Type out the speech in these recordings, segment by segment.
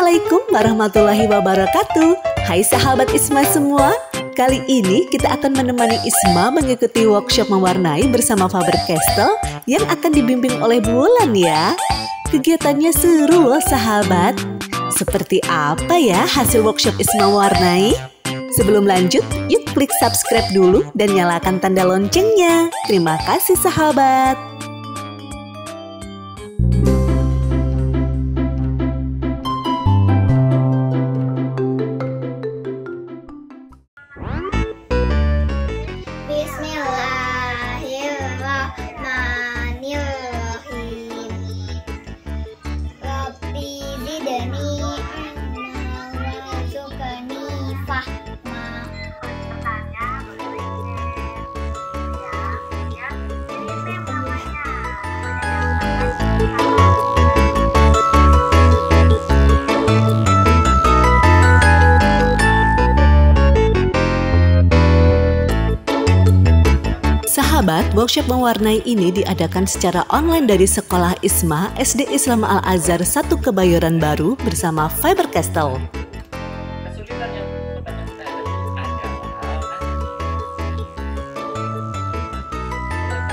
Assalamualaikum warahmatullahi wabarakatuh. Hai sahabat Isma semua. Kali ini kita akan menemani Isma mengikuti workshop mewarnai bersama Faber-Castell yang akan dibimbing oleh Bu Wulan ya. Kegiatannya seru loh sahabat. Seperti apa ya hasil workshop Isma mewarnai? Sebelum lanjut, yuk klik subscribe dulu dan nyalakan tanda loncengnya. Terima kasih sahabat. Sahabat, workshop mewarnai ini diadakan secara online dari Sekolah Isma SD Islam Al-Azhar 1 Kebayoran Baru bersama Faber-Castell.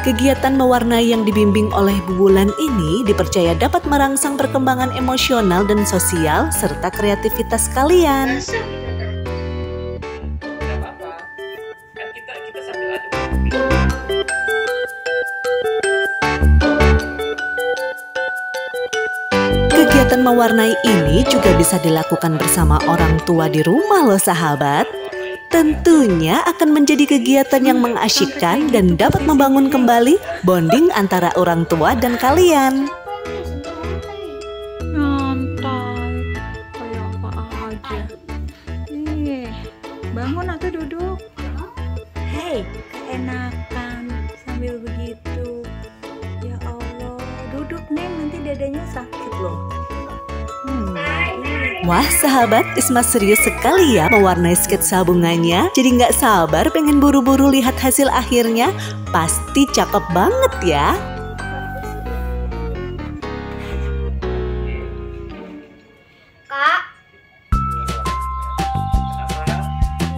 Kegiatan mewarnai yang dibimbing oleh Bu Wulan ini dipercaya dapat merangsang perkembangan emosional dan sosial serta kreativitas kalian. Kegiatan mewarnai ini juga bisa dilakukan bersama orang tua di rumah loh sahabat. Tentunya akan menjadi kegiatan yang mengasyikkan dan dapat membangun kembali bonding antara orang tua dan kalian. Nyantai, kayak apa aja. Nih, bangun atau duduk? Hei, keenakan sambil begitu. Ya Allah, duduk Neng, nanti dadanya sakit loh. Wah sahabat, Isma serius sekali ya mewarnai sketsa bunganya. Jadi nggak sabar pengen buru-buru lihat hasil akhirnya. Pasti cakep banget ya. Kak,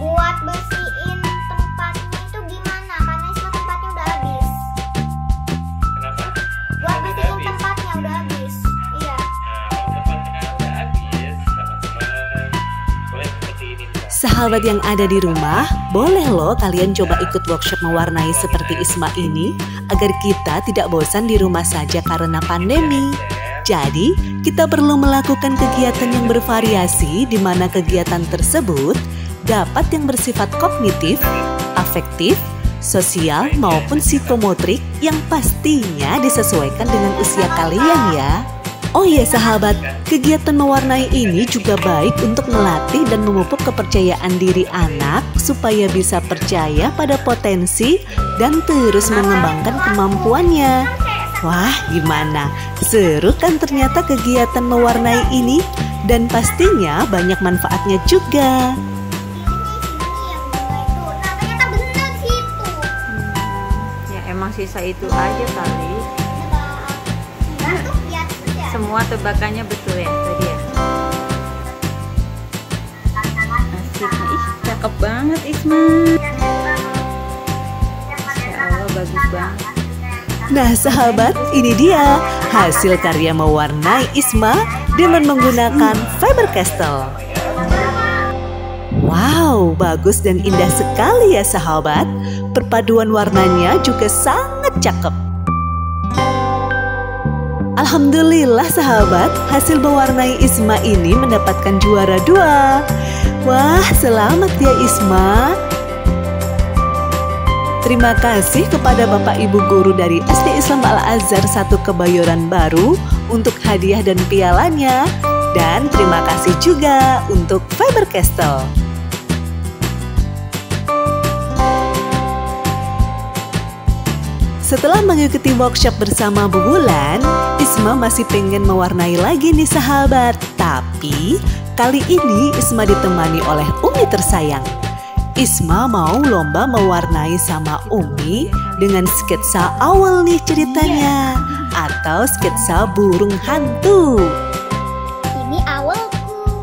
buat bersihin tempatnya itu gimana? Karena Isma tempatnya udah habis. Kenapa? Buat bersihin tempatnya udah habis. Iya. Sahabat yang ada di rumah, boleh loh kalian coba ikut workshop mewarnai seperti Isma ini agar kita tidak bosan di rumah saja karena pandemi. Jadi, kita perlu melakukan kegiatan yang bervariasi di mana kegiatan tersebut dapat yang bersifat kognitif, afektif, sosial maupun psikomotrik yang pastinya disesuaikan dengan usia kalian ya. Oh iya sahabat, kegiatan mewarnai ini juga baik untuk melatih dan memupuk kepercayaan diri anak supaya bisa percaya pada potensi dan terus mengembangkan kemampuannya. Wah, gimana? Seru kan ternyata kegiatan mewarnai ini? Dan pastinya banyak manfaatnya juga. Ya emang sisa itu aja kali. Semua tebakannya betul ya tadi ya. Asik, ih cakep banget Isma. Ya Allah bagus banget. Nah sahabat, ini dia hasil karya mewarnai Isma dengan menggunakan Faber-Castell. Wow, bagus dan indah sekali ya sahabat. Perpaduan warnanya juga sangat cakep. Alhamdulillah sahabat, hasil mewarnai Isma ini mendapatkan juara 2. Wah, selamat ya Isma. Terima kasih kepada Bapak Ibu Guru dari SD Islam Al-Azhar 1 Kebayoran Baru untuk hadiah dan pialanya. Dan terima kasih juga untuk Faber-Castell. Setelah mengikuti workshop bersama Bu Wulan, Isma masih pengen mewarnai lagi nih sahabat. Tapi kali ini Isma ditemani oleh Umi tersayang. Isma mau lomba mewarnai sama Umi dengan sketsa awal nih ceritanya. Atau sketsa burung hantu. Ini awalku.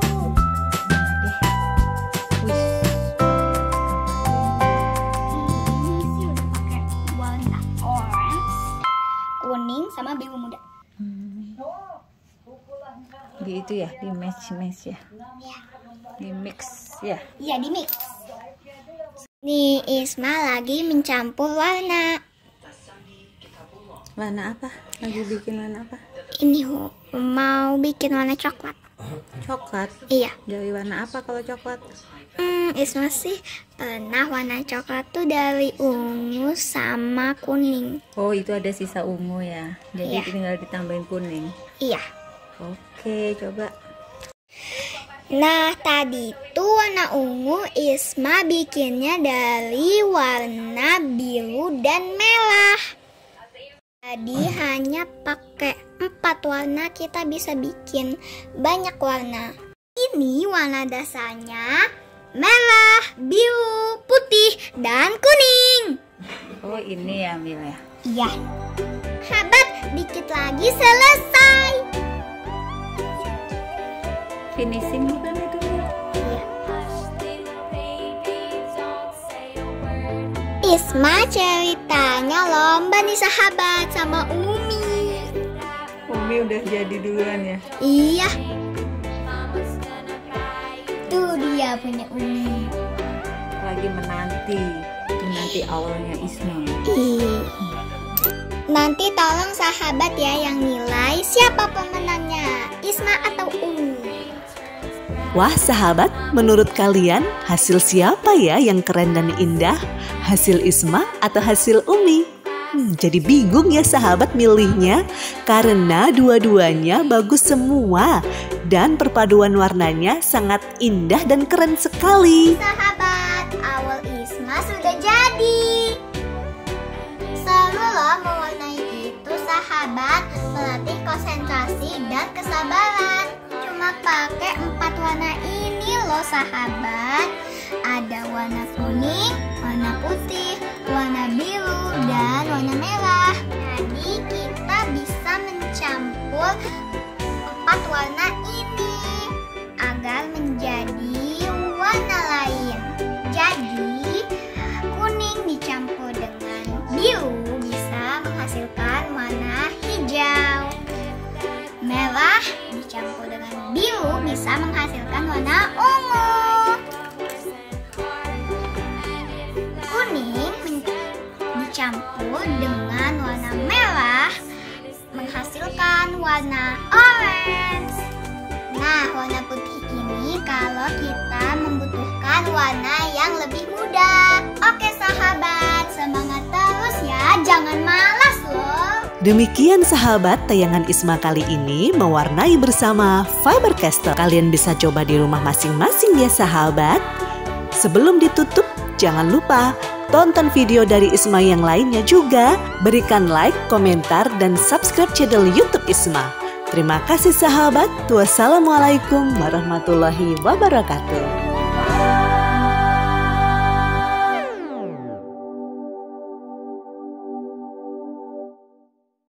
Di itu ya, di match ya. Di mix ya. Iya, di mix. Nih Isma lagi mencampur warna. Warna apa? Lagi bikin warna apa? Ini mau bikin warna coklat. Coklat. Iya. Dari warna apa kalau coklat? Isma sih pernah warna coklat tuh dari ungu sama kuning. Oh, itu ada sisa ungu ya. Jadi Iya. tinggal ditambahin kuning. Iya. Oke, coba. Nah, tadi tuh warna ungu Isma bikinnya dari warna biru dan merah. Jadi hanya pakai 4 warna kita bisa bikin banyak warna. Ini warna dasarnya merah, biru, putih, dan kuning. Oh, ini ya, Mil ya. Iya. Sahabat, dikit lagi selesai. Finishing bukan itu, Mil? Iya. Isma ceritanya lomba nih sahabat sama Umi. Umi udah jadi duluan ya. Iya. Tuh dia punya Umi. Lagi menanti awalnya Isma. Iya. Nanti tolong sahabat ya yang nilai siapa pemenangnya, Isma atau Umi. Wah sahabat, menurut kalian hasil siapa ya yang keren dan indah? Hasil Isma atau hasil Umi? Jadi bingung ya sahabat milihnya, karena dua-duanya bagus semua dan perpaduan warnanya sangat indah dan keren sekali. Sahabat, awal Isma sudah jadi. Seru loh mewarnai itu sahabat, melatih konsentrasi dan kesabaran. Cuma pakai 4 warna ini loh sahabat. Ada warna kuning, warna putih, warna biru, dan warna merah. Jadi kita bisa mencampur 4 warna ini agar menjadi warna lain. Jadi kuning dicampur dengan biru bisa menghasilkan warna hijau. Merah dicampur dengan biru bisa menghasilkan warna ungu. Kuning dicampur dengan warna merah menghasilkan warna orange. Nah, warna putih ini kalau kita membutuhkan warna yang lebih muda. Oke sahabat, semangat terus ya, jangan malas loh. Demikian sahabat tayangan Isma kali ini mewarnai bersama Faber-Castell. Kalian bisa coba di rumah masing-masing ya sahabat. Sebelum ditutup, jangan lupa tonton video dari Isma yang lainnya juga. Berikan like, komentar, dan subscribe channel YouTube Isma. Terima kasih sahabat. Wassalamualaikum warahmatullahi wabarakatuh.